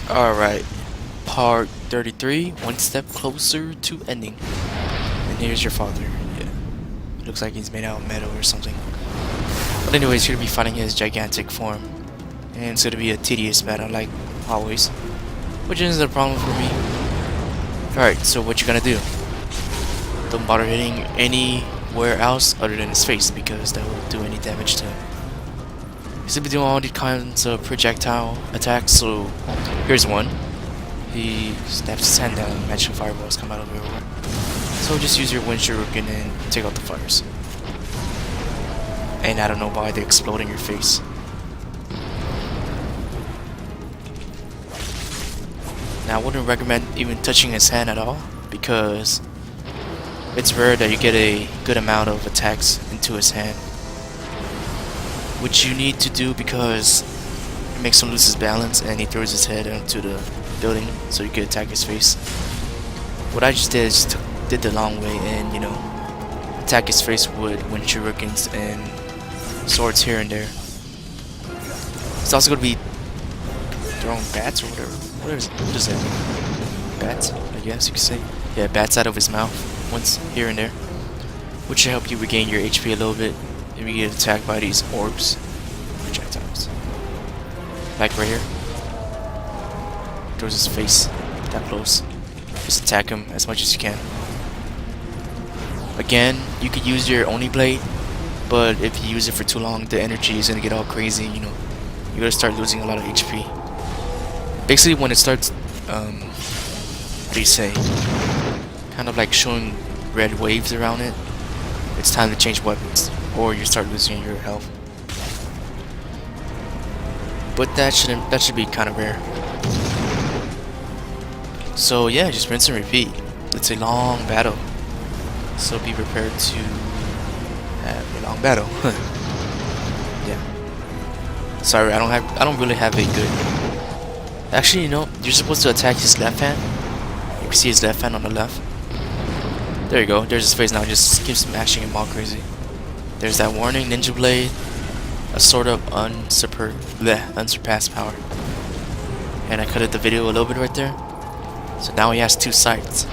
Alright, part 33, one step closer to ending. And here's your father. Yeah. Looks like he's made out of metal or something. But anyways, you're gonna be fighting his gigantic form. And it's gonna be a tedious battle like always. Which isn't a problem for me. Alright, so what you gonna do? Don't bother hitting anywhere else other than his face because that will do any damage to him. He's gonna be doing all these kinds of projectile attacks, so here's one. He snaps his hand down and magic fireballs come out of everywhere. So just use your wind shuriken and take out the fires. And I don't know why they explode in your face. Now I wouldn't recommend even touching his hand at all because it's rare that you get a good amount of attacks into his hand. Which you need to do because it makes him lose his balance and he throws his head into the building so you can attack his face. What I just did is did the long way and, you know, attack his face with wind shurikens and swords here and there. It's also going to be throwing bats or whatever. What is that? Bats, I guess you could say. Yeah, bats out of his mouth once here and there. Which should help you regain your HP a little bit if you get attacked by these orbs. Projectiles. Like right here. Throws his face that close. Just attack him as much as you can. Again, you could use your Oni blade, but if you use it for too long, the energy is gonna get all crazy, you know. You're gonna start losing a lot of HP. Basically, when it starts, what do you say? Kind of like showing red waves around it, it's time to change weapons, or you start losing your health. But that should be kind of rare. So yeah, just rinse and repeat. It's a long battle, so be prepared to have a long battle. Yeah. Sorry, I don't really have a good. Actually, you know, you're supposed to attack his left hand. You can see his left hand on the left. There you go. There's his face now. Just keep smashing him all crazy. There's that warning, Ninja Blade, a sort of unsurpassed power. And I cut the video a little bit right there. So now he has two sights.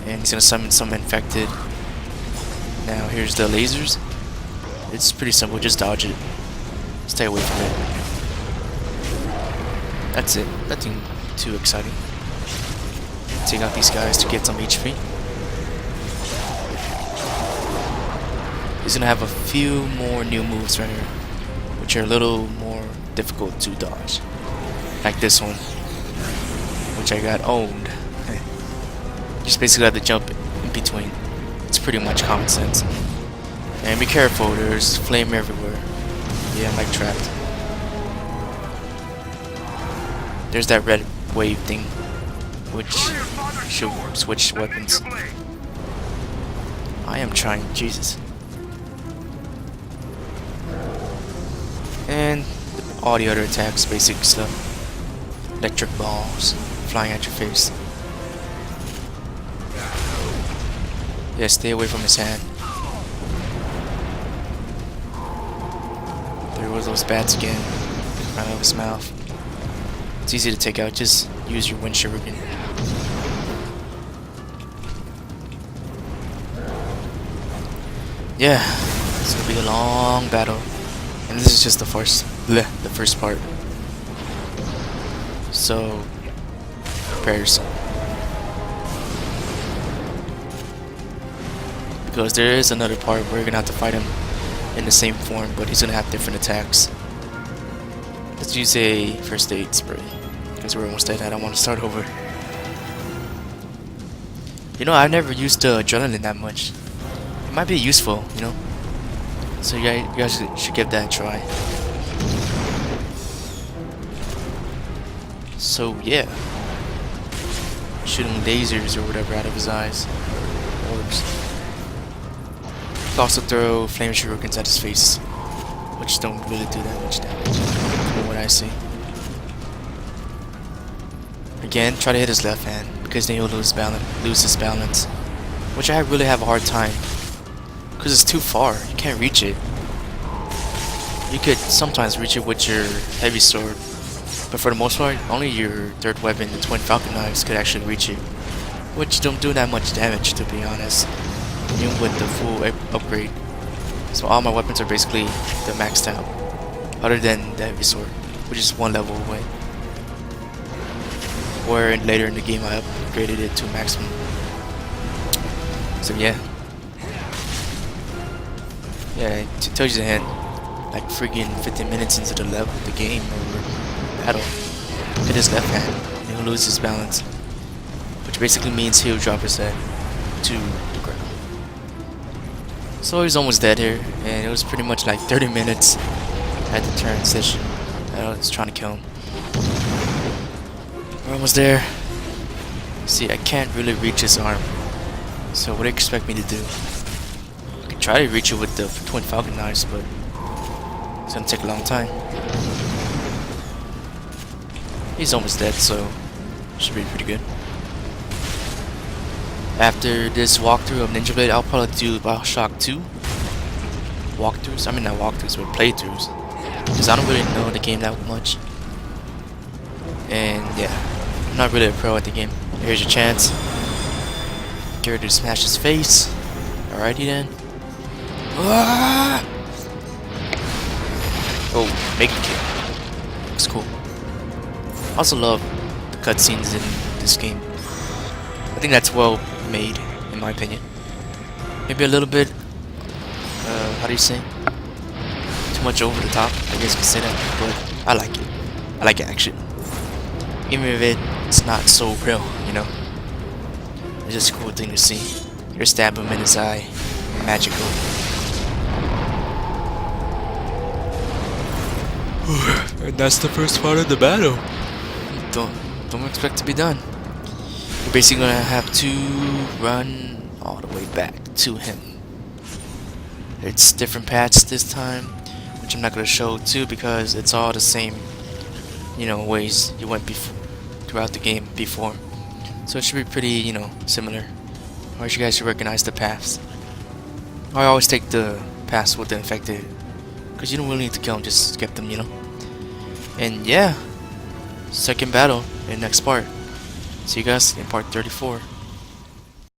And he's gonna summon some infected. Now here's the lasers. It's pretty simple, just dodge it. Stay away from it. That's it. Nothing too exciting. Take out these guys to get some HP. He's gonna have a few more new moves right here, which are a little more difficult to dodge. Like this one, which I got owned. Just basically have to jump in between. It's pretty much common sense. And be careful, there's flame everywhere. Yeah, I'm like trapped. There's that red wave thing, which should switch weapons. I am trying, Jesus. And all the other attacks, basic stuff. Electric balls flying at your face. Yeah, stay away from his hand. There was those bats again, right out of his mouth. It's easy to take out, just use your wind shuriken. Yeah, it's gonna be a long battle. And this is just the first part. So, prepare yourself. Because there is another part where you're gonna have to fight him in the same form, but he's gonna have different attacks. Let's use a first aid spray, because we're almost dead. I don't want to start over. You know, I've never used adrenaline that much. It might be useful, you know. So you guys should give that a try. So yeah, shooting lasers or whatever out of his eyes, orbs. Also throw flame shurikens at his face, which don't really do that much damage, from what I see. Again, try to hit his left hand because then he'll lose his balance, which I really have a hard time because it's too far. You can't reach it. You could sometimes reach it with your heavy sword, But for the most part, only your third weapon, the Twin Falcon Knives, could actually reach you, which don't do that much damage, to be honest, even with the full upgrade. So all my weapons are basically the maxed out, other than the heavy sword, which is one level away. Where later in the game I upgraded it to maximum. So yeah, to tell you the hint, like freaking 15 minutes into the game or battle, hit his left hand and he'll lose his balance, which basically means he'll drop his head to the ground. So he's almost dead here, and it was pretty much like 30 minutes at the turn session that I was trying to kill him. We're almost there. See, I can't really reach his arm, so what do you expect me to do? I could try to reach it with the Twin Falcon Knives, but it's gonna take a long time. He's almost dead, so should be pretty good. After this walkthrough of Ninja Blade, I'll probably do Bioshock 2 walkthroughs. I mean, not walkthroughs, but playthroughs, because I don't really know the game that much. And yeah, I'm not really a pro at the game. Here's your chance. Get ready to smash his face. Alrighty then. Ah! Oh, make a kill. Looks cool. I also love the cutscenes in this game. I think that's well made, in my opinion. Maybe a little bit, how do you say? Too much over the top, I guess you could say that, but I like it. I like action. Even if it's not so real, you know? It's just a cool thing to see. You're stabbing him in his eye. Magical. And that's the first part of the battle. Don't expect to be done. You're basically gonna have to run all the way back to him. It's different paths this time, which I'm not gonna show too because it's all the same, you know, ways you went throughout the game before. So it should be pretty, you know, similar. Or you guys should recognize the paths. I always take the paths with the infected, because you don't really need to kill them, just skip them, you know. And yeah, second battle in next part. See you guys in part 34.